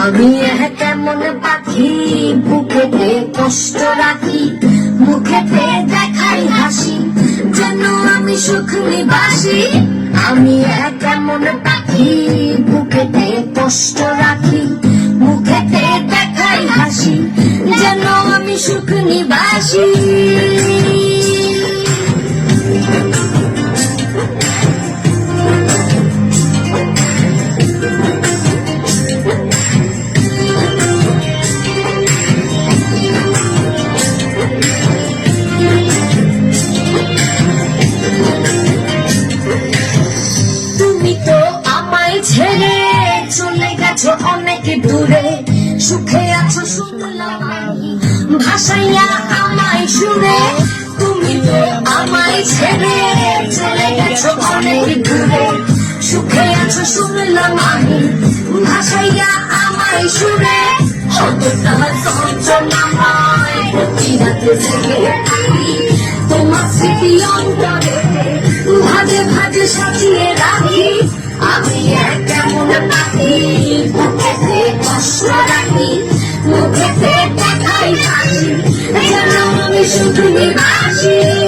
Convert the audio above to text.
আমি কেমন পাখি বুকেতে কষ্ট রাখি, মুখেতে দেখাই হাসি, যেন আমি সুখ নিবাসী। আমি কেমন পাখি বুকেতে কষ্ট রাখি, মুখেতে দেখাই হাসি, যেন আমি সুখ নিবাসী। ছেড়ে চলে গেছো অনেক দূরে, সুখে আছো শুনলাম ভাসাইয়া আমায় সুরে। তুমি তো আমায় ছেড়ে চলে গেছো অনেক দূরে, সুখে আছো শুনলাম আমি ভাসাইয়া আমায় সুরে। প্রতি রাতে জেগে থাকি, তোমার স্মৃতি অন্তরে ভাজে ভাজে সাজিয়ে রাখি। আমি কেমন পাখি বুকেতে কষ্ট রাখি, মুখেতে দেখাই হাসি, যেন আমি সুখ নিবাসী।